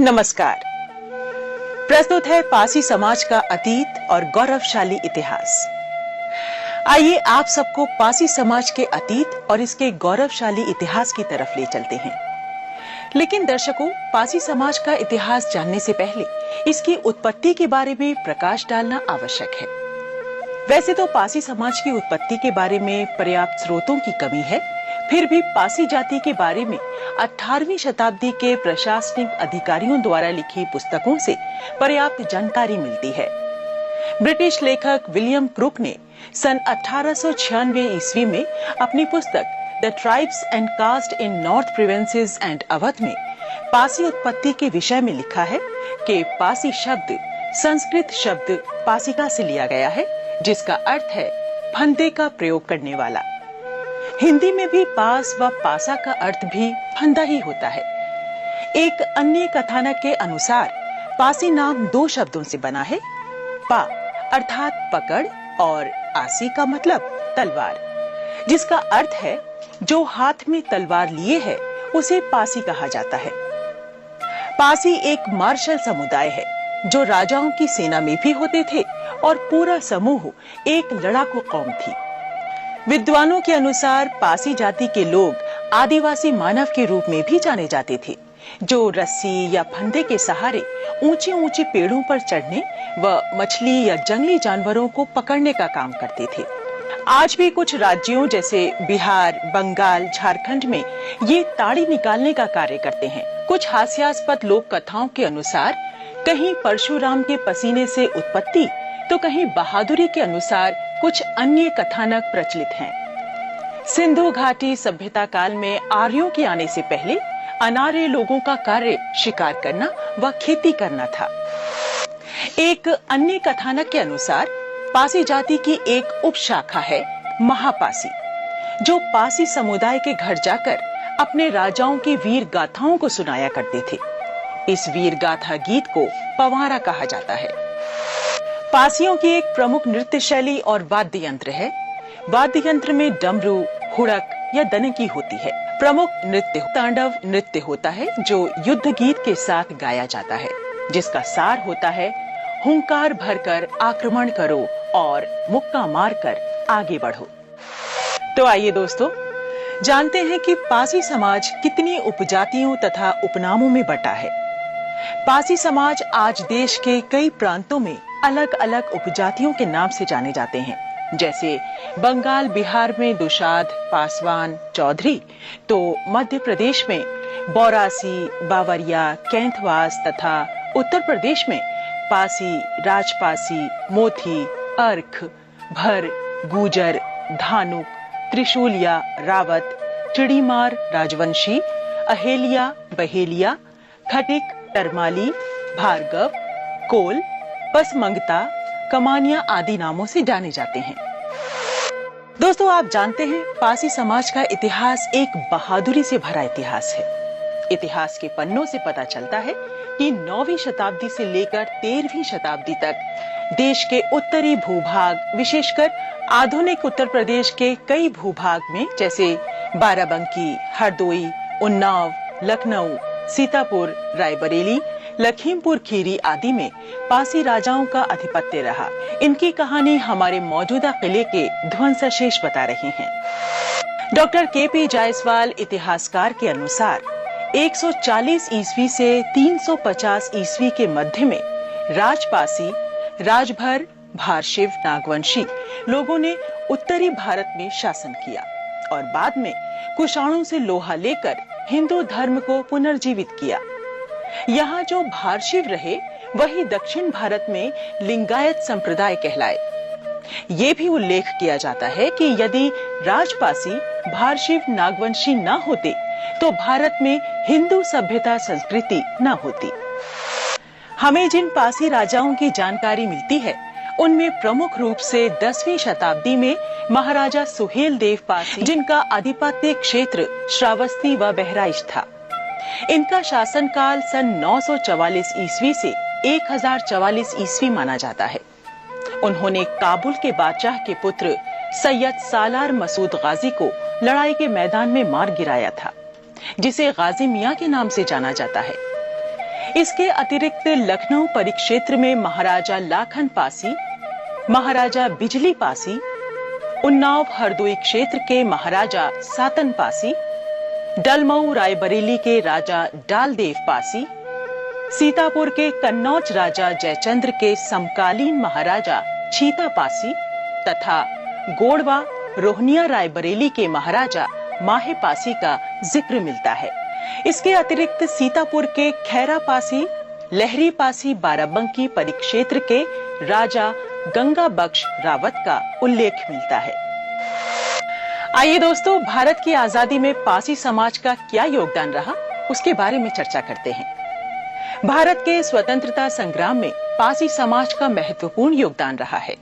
नमस्कार। प्रस्तुत है पासी समाज का अतीत और गौरवशाली इतिहास। आइए आप सबको पासी समाज के अतीत और इसके गौरवशाली इतिहास की तरफ ले चलते हैं। लेकिन दर्शकों, पासी समाज का इतिहास जानने से पहले इसकी उत्पत्ति के बारे में प्रकाश डालना आवश्यक है। वैसे तो पासी समाज की उत्पत्ति के बारे में पर्याप्त स्रोतों की कमी है, फिर भी पासी जाति के बारे में 18वीं शताब्दी के प्रशासनिक अधिकारियों द्वारा लिखी पुस्तकों से पर्याप्त जानकारी मिलती है। ब्रिटिश लेखक विलियम क्रुक ने सन 1896 ईस्वी में अपनी पुस्तक the tribes and caste in north provinces and Awadh में पासी उत्पत्ति के विषय में लिखा है कि पासी शब्द संस्कृत शब्द पासिका से लिया गया है, जिसका अर्थ है फंदे का प्रयोग करने वाला। हिंदी में भी पास व पासा का अर्थ भी फंदा ही होता है। एक अन्य कथानक के अनुसार पासी नाम दो शब्दों से बना है। पा अर्थात पकड़ और आसी का मतलब तलवार, जिसका अर्थ है जो हाथ में तलवार लिए है उसे पासी कहा जाता है। पासी एक मार्शल समुदाय है जो राजाओं की सेना में भी होते थे और पूरा समूह एक लड़ाकू कौम थी। विद्वानों के अनुसार पासी जाति के लोग आदिवासी मानव के रूप में भी जाने जाते थे, जो रस्सी या फंदे के सहारे ऊंचे ऊंचे पेड़ों पर चढ़ने व मछली या जंगली जानवरों को पकड़ने का काम करते थे। आज भी कुछ राज्यों जैसे बिहार, बंगाल, झारखंड में ये ताड़ी निकालने का कार्य करते हैं। कुछ हास्यास्पद लोक कथाओं के अनुसार कहीं परशुराम के पसीने से उत्पत्ति तो कहीं बहादुरी के अनुसार कुछ अन्य कथानक प्रचलित हैं। सिंधु घाटी सभ्यता काल में आर्यों के आने से पहले अनार्य लोगों का कार्य शिकार करना व खेती करना था। एक अन्य कथानक के अनुसार पासी जाति की एक उपशाखा है महापासी, जो पासी समुदाय के घर जाकर अपने राजाओं की वीर गाथाओं को सुनाया करते थे। इस वीर गाथा गीत को पवारा कहा जाता है। पासियों की एक प्रमुख नृत्य शैली और वाद्य यंत्र है। वाद्य यंत्र में डमरू, हुड़क या दनकी होती है। प्रमुख नृत्य तांडव नृत्य होता है जो युद्ध गीत के साथ गाया जाता है, जिसका सार होता है हुंकार भरकर आक्रमण करो और मुक्का मारकर आगे बढ़ो। तो आइए दोस्तों, जानते हैं कि पासी समाज कितनी उपजातियों तथा उपनामों में बटा है। पासी समाज आज देश के कई प्रांतों में अलग अलग उपजातियों के नाम से जाने जाते हैं। जैसे बंगाल, बिहार में दुशाद, पासवान, चौधरी, तो मध्य प्रदेश में बौरासी, बावरिया, कैंथवास तथा उत्तर प्रदेश में पासी, राजपासी, मोथी, अर्ख, भर, गुजर, धानुक, त्रिशूलिया, रावत, चिड़ीमार, राजवंशी, अहेलिया, बहेलिया, खटिक, तरमाली, भार्गव, कोल, पसमंगता, कमानिया आदि नामों से जाने जाते हैं। दोस्तों, आप जानते हैं पासी समाज का इतिहास एक बहादुरी से भरा इतिहास है। इतिहास के पन्नों से पता चलता है कि 9वीं शताब्दी से लेकर 13वीं शताब्दी तक देश के उत्तरी भूभाग, विशेषकर आधुनिक उत्तर प्रदेश के कई भूभाग में जैसे बाराबंकी, हरदोई, उन्नाव, लखनऊ, सीतापुर, रायबरेली, लखीमपुर खीरी आदि में पासी राजाओं का आधिपत्य रहा। इनकी कहानी हमारे मौजूदा किले के ध्वंसावशेष बता रहे हैं। Doctor KP. जायसवाल इतिहासकार के अनुसार 140 ईस्वी से 350 ईस्वी के मध्य में राजपासी, राजभर, भारशिव, नागवंशी लोगों ने उत्तरी भारत में शासन किया और बाद में कुषाणों से लोहा लेकर हिंदू धर्म को पुनर्जीवित किया। यहाँ जो भारशिव रहे वही दक्षिण भारत में लिंगायत संप्रदाय कहलाए। ये भी उल्लेख किया जाता है कि यदि राजपासी, भारशिव, नागवंशी न होते तो भारत में हिंदू सभ्यता संस्कृति न होती। हमें जिन पासी राजाओं की जानकारी मिलती है उनमें प्रमुख रूप से 10वीं शताब्दी में महाराजा सुहेल देव पासी, जिनका आधिपत्य क्षेत्र श्रावस्ती व बहराइच था। इनका शासनकाल सन 944 ईस्वी से 1044 ईस्वी माना जाता है। उन्होंने काबुल के बादशाह के पुत्र सैयद सालार मसूद गाजी को लड़ाई के मैदान में मार गिराया था, जिसे गाजी मियां के नाम से जाना जाता है। इसके अतिरिक्त लखनऊ परिक्षेत्र में महाराजा लाखन पासी, महाराजा बिजली पासी, उन्नाव हरदोई क्षेत्र के महाराजा सातन पासी, डलमऊ रायबरेली के राजा डालदेव पासी, सीतापुर के कन्नौज राजा जयचंद्र के समकालीन महाराजा छीता पासी तथा गोड़वा रोहनिया रायबरेली के महाराजा माहे पासी का जिक्र मिलता है। इसके अतिरिक्त सीतापुर के खैरा पासी, लहरी पासी बाराबंकी परिक्षेत्र के राजा गंगा बख्श रावत का उल्लेख मिलता है। आइए दोस्तों, भारत की आजादी में पासी समाज का क्या योगदान रहा, उसके बारे में चर्चा करते हैं। भारत के स्वतंत्रता संग्राम में पासी समाज का महत्वपूर्ण योगदान रहा है।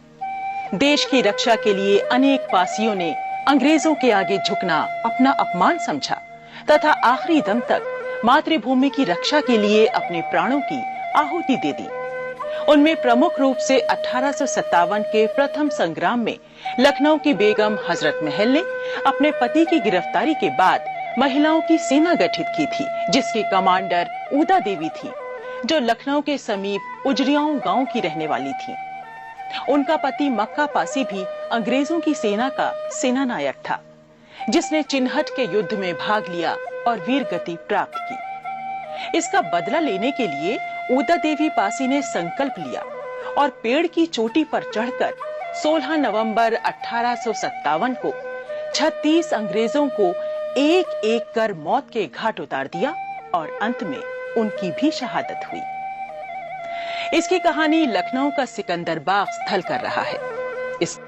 देश की रक्षा के लिए अनेक पासियों ने अंग्रेजों के आगे झुकना अपना अपमान समझा तथा आखिरी दम तक मातृभूमि की रक्षा के लिए अपने प्राणों की आहुति दे दी। उनमें प्रमुख रूप से 1857 के प्रथम संग्राम में लखनऊ की बेगम हजरत महल ने अपने पति की गिरफ्तारी के बाद महिलाओं की सेना गठित की थी, जिसकी कमांडर ऊदा देवी थी, जो लखनऊ के समीप उजरियाओं गांव की रहने वाली थी। उनका पति मक्का पासी भी अंग्रेजों की सेना का सेनानायक था, जिसने चिन्हट के युद्ध में भाग लिया और वीर गति प्राप्त की। इसका बदला लेने के लिए ऊदा देवी पासी ने संकल्प लिया और पेड़ की चोटी पर चढ़कर 16 नवंबर 1857 को 36 अंग्रेजों को एक एक कर मौत के घाट उतार दिया और अंत में उनकी भी शहादत हुई। इसकी कहानी लखनऊ का सिकंदरबाग स्थल कर रहा है। इस